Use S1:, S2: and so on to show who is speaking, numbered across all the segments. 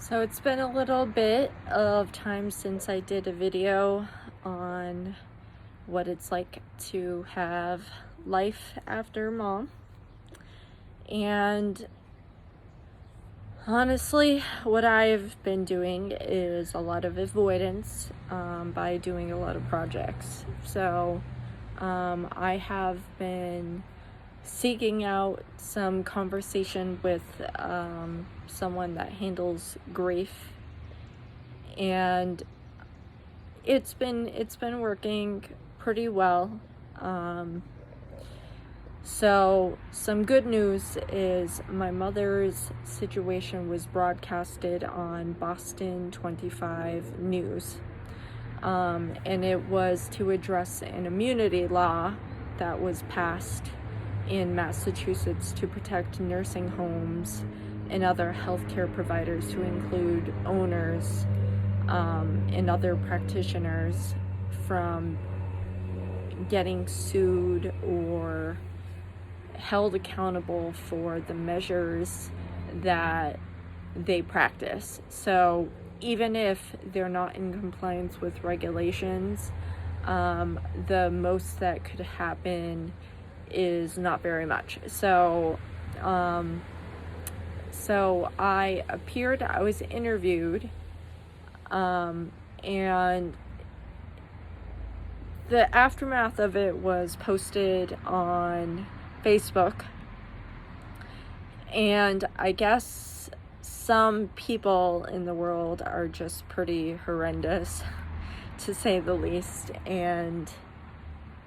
S1: So it's been a little bit of time since I did a video on what it's like to have life after mom. And honestly, what I've been doing is a lot of avoidance by doing a lot of projects. So I have been seeking out some conversation with someone that handles grief, and it's been working pretty well. So some good news is my mother's situation was broadcasted on Boston 25 News, and it was to address an immunity law that was passed in Massachusetts to protect nursing homes and other healthcare providers, to include owners and other practitioners, from getting sued or held accountable for the measures that they practice. So even if they're not in compliance with regulations, the most that could happen is not very much. So I was interviewed, and the aftermath of it was posted on Facebook. And I guess some people in the world are just pretty horrendous, to say the least. And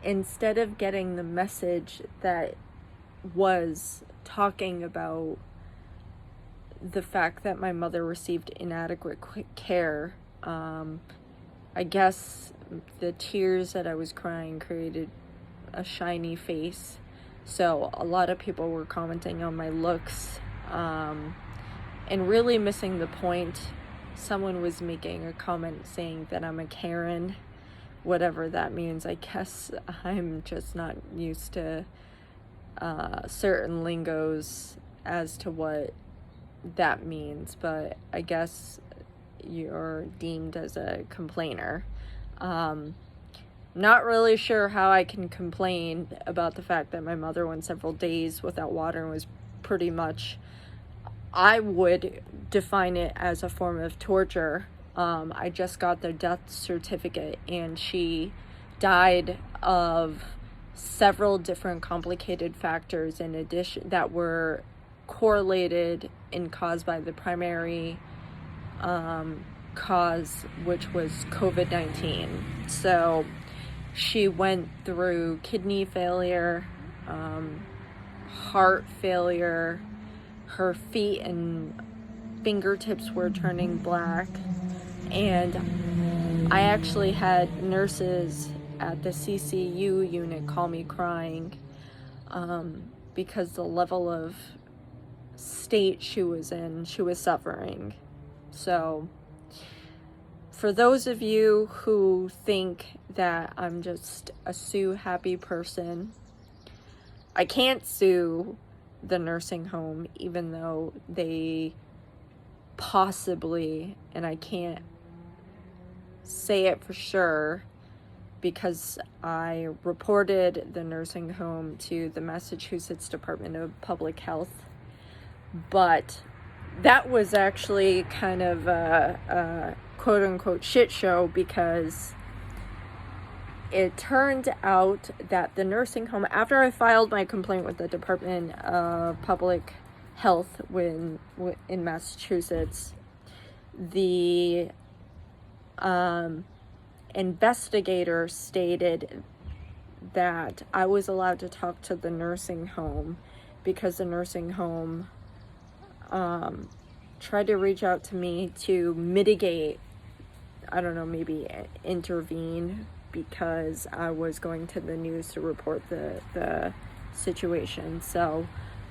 S1: instead of getting the message that was talking about the fact that my mother received inadequate care, I guess the tears that I was crying created a shiny face. So a lot of people were commenting on my looks, and really missing the point. Someone was making a comment saying that I'm a Karen, whatever that means. I guess I'm just not used to certain lingos as to what that means, but I guess you're deemed as a complainer. Not really sure how I can complain about the fact that my mother went several days without water and was pretty much, I would define it as a form of torture. I just got their death certificate, and she died of several different complicated factors in addition that were correlated and caused by the primary cause, which was COVID-19. So she went through kidney failure, heart failure, her feet and fingertips were turning black, and I actually had nurses at the CCU unit call me crying because the level of state she was in, she was suffering. So for those of you who think that I'm just a sue-happy person, I can't sue the nursing home, even though they possibly, and I can't say it for sure because I reported the nursing home to the Massachusetts Department of Public Health, but that was actually kind of a quote-unquote shit show, because it turned out that the nursing home, after I filed my complaint with the Department of Public Health in Massachusetts, the investigator stated that I was allowed to talk to the nursing home because the nursing home tried to reach out to me to mitigate, I don't know, maybe intervene, because I was going to the news to report the situation. So,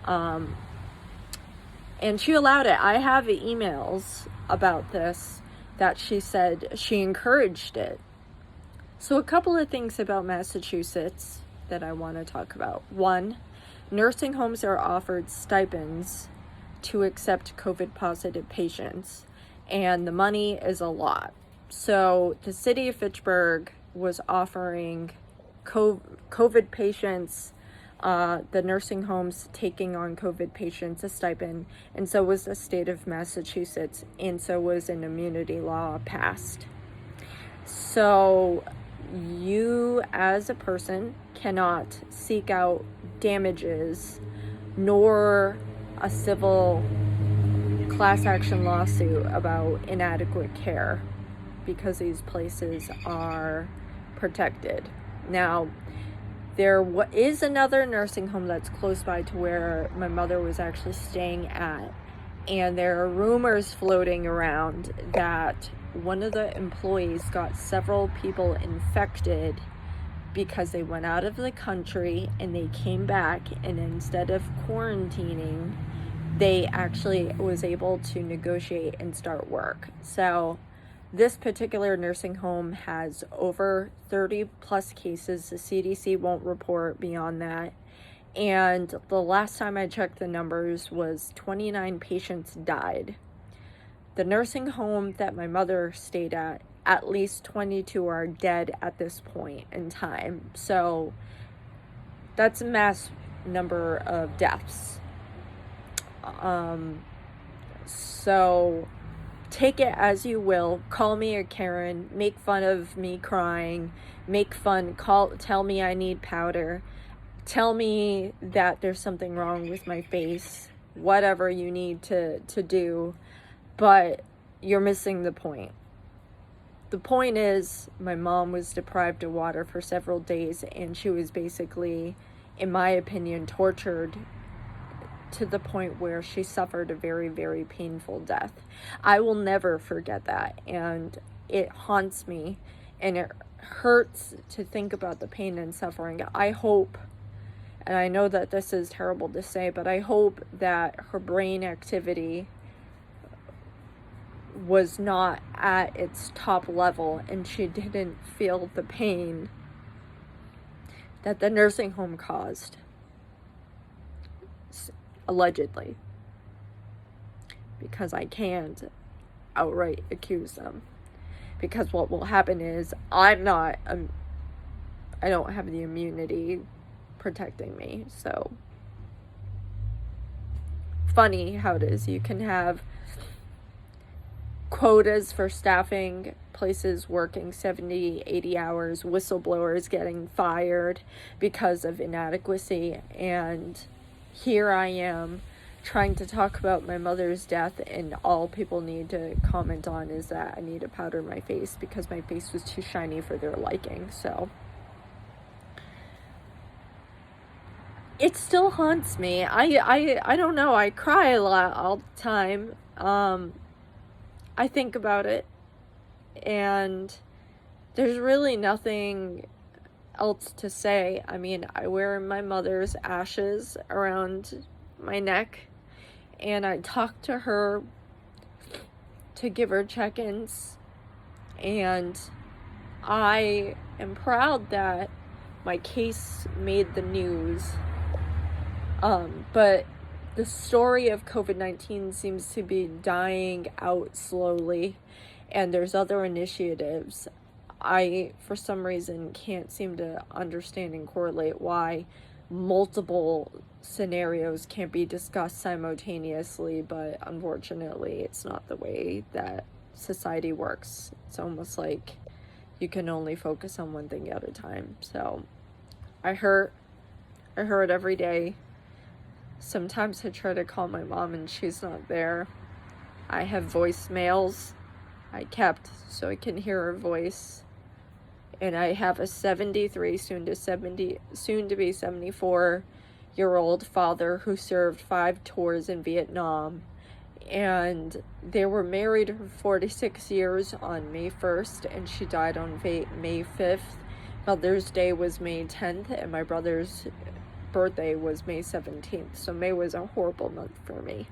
S1: and she allowed it. I have emails about this that she said she encouraged it. So a couple of things about Massachusetts that I want to talk about. One, nursing homes are offered stipends to accept COVID-positive patients. and the money is a lot. So the city of Fitchburg was offering COVID patients, the nursing homes taking on COVID patients, a stipend, and so was the state of Massachusetts, and so was an immunity law passed. So you as a person cannot seek out damages nor a civil class action lawsuit about inadequate care because these places are protected. Now, there is another nursing home that's close by to where my mother was actually staying at, and there are rumors floating around that one of the employees got several people infected because they went out of the country and they came back, and instead of quarantining, they actually was able to negotiate and start work. So this particular nursing home has over 30 plus cases. The CDC won't report beyond that. And the last time I checked the numbers was 29 patients died. The nursing home that my mother stayed at least 22 are dead at this point in time. So that's a mass number of deaths. So take it as you will. Call me a Karen, make fun of me crying, tell me I need powder, tell me that there's something wrong with my face, whatever you need to do, but you're missing the point. The point is, my mom was deprived of water for several days, and she was basically, in my opinion, tortured to the point where she suffered a very, very painful death. I will never forget that, and it haunts me, and it hurts to think about the pain and suffering. I hope, and I know that this is terrible to say, but I hope that her brain activity was not at its top level and she didn't feel the pain that the nursing home caused, allegedly, because I can't outright accuse them, because what will happen is I don't have the immunity protecting me. So funny how it is, you can have quotas for staffing, places working 70, 80 hours, whistleblowers getting fired because of inadequacy, and here I am trying to talk about my mother's death, and all people need to comment on is that I need to powder my face because my face was too shiny for their liking. So it still haunts me. I don't know, I cry a lot all the time. I think about it, and there's really nothing else to say. I mean, I wear my mother's ashes around my neck, and I talk to her to give her check-ins, and I am proud that my case made the news. But the story of COVID-19 seems to be dying out slowly, and there's other initiatives. I, for some reason, can't seem to understand and correlate why multiple scenarios can't be discussed simultaneously, but unfortunately, it's not the way that society works. It's almost like you can only focus on one thing at a time. So I hurt every day. Sometimes I try to call my mom and she's not there. I have voicemails I kept so I can hear her voice. And I have a 73, soon to be 74-year-old father who served 5 tours in Vietnam. And they were married for 46 years on May 1st, and she died on May 5th. Mother's Day was May 10th, and my brother's birthday was May 17th. So May was a horrible month for me.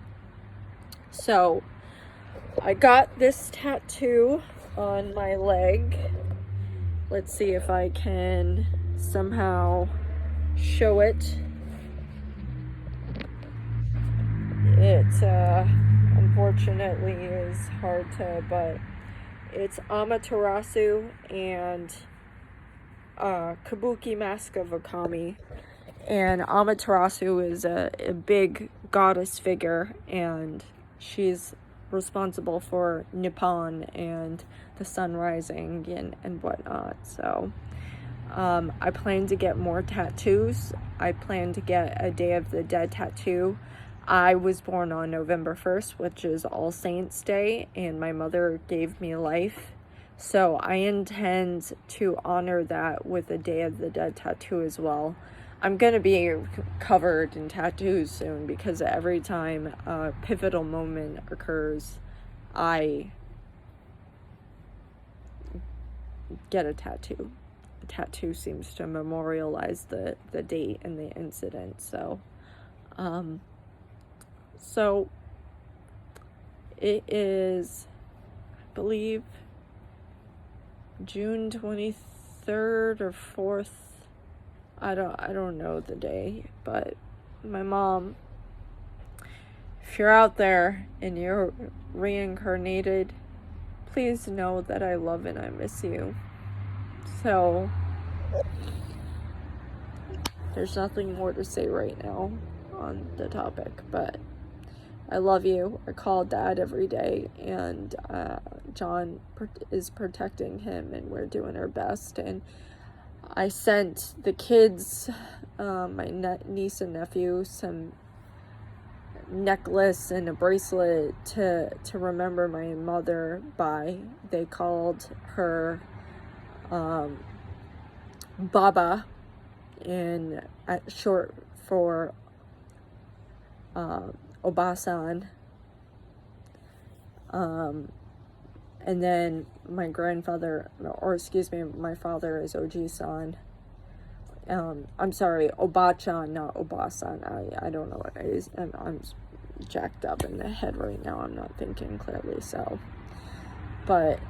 S1: So I got this tattoo on my leg. Let's see if I can somehow show it. It's I'm unfortunately is hard to, but it's Amaterasu and Kabuki Mask of Okami. And Amaterasu is a big goddess figure, and she's responsible for Nippon and the sun rising and whatnot. So I plan to get more tattoos. I plan to get a Day of the Dead tattoo. I was born on November 1st, which is All Saints Day, and my mother gave me life. So I intend to honor that with a Day of the Dead tattoo as well. I'm going to be covered in tattoos soon because every time a pivotal moment occurs, I get a tattoo. A tattoo seems to memorialize the date and the incident. So it is, I believe, June 23rd or 4th. I don't know the day, but my mom, if you're out there and you're reincarnated, please know that I love and I miss you. So there's nothing more to say right now on the topic, but I love you. I call Dad every day, and John is protecting him, and we're doing our best. And I sent the kids, my niece and nephew, some necklace and a bracelet to remember my mother by. They called her Baba, in short for Obasan. And then my grandfather, or excuse me, my father is Oji-san. I'm sorry, Obachan, not Obasan. I don't know what it is. I'm jacked up in the head right now. I'm not thinking clearly, so. But,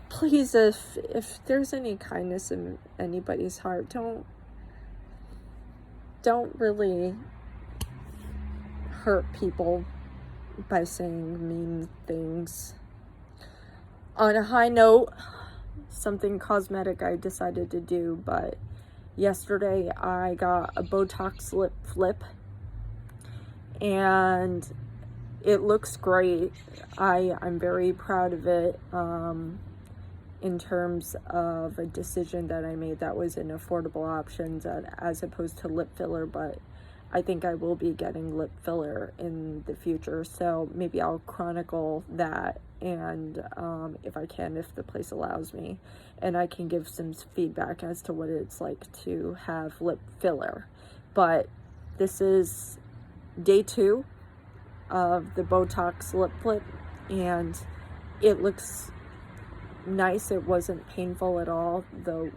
S1: please, if there's any kindness in anybody's heart, don't really hurt people by saying mean things. On a high note, something cosmetic I decided to do, but yesterday I got a Botox lip flip, and it looks great. I'm very proud of it. In terms of a decision that I made that was an affordable option as opposed to lip filler, but I think I will be getting lip filler in the future, so maybe I'll chronicle that, and if I can, if the place allows me, and I can give some feedback as to what it's like to have lip filler. But this is day 2 of the Botox lip flip, and it looks nice. It wasn't painful at all. The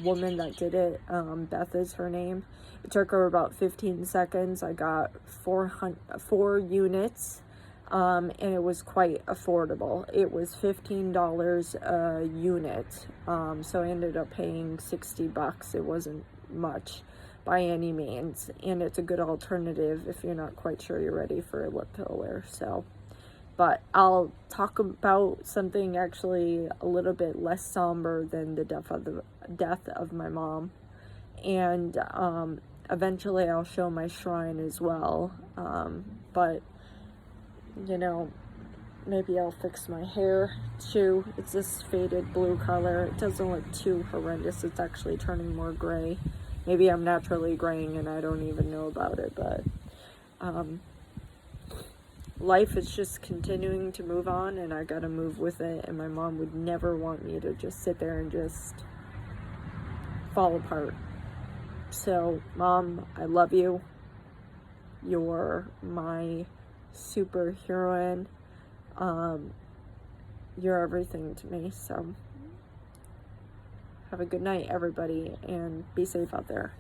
S1: woman that did it, Beth is her name, it took her about 15 seconds. I got 4 units, and it was quite affordable. It was $15 a unit, so I ended up paying $60. It wasn't much by any means, and it's a good alternative if you're not quite sure you're ready for a lip filler. So, but I'll talk about something actually a little bit less somber than the death of my mom, and eventually I'll show my shrine as well. But you know, maybe I'll fix my hair too. It's this faded blue color. It doesn't look too horrendous. It's actually turning more gray. Maybe I'm naturally graying and I don't even know about it, but life is just continuing to move on, and I gotta move with it, and my mom would never want me to just sit there and just fall apart. So, Mom, I love you. You're my superheroine. You're everything to me, so have a good night, everybody, and be safe out there.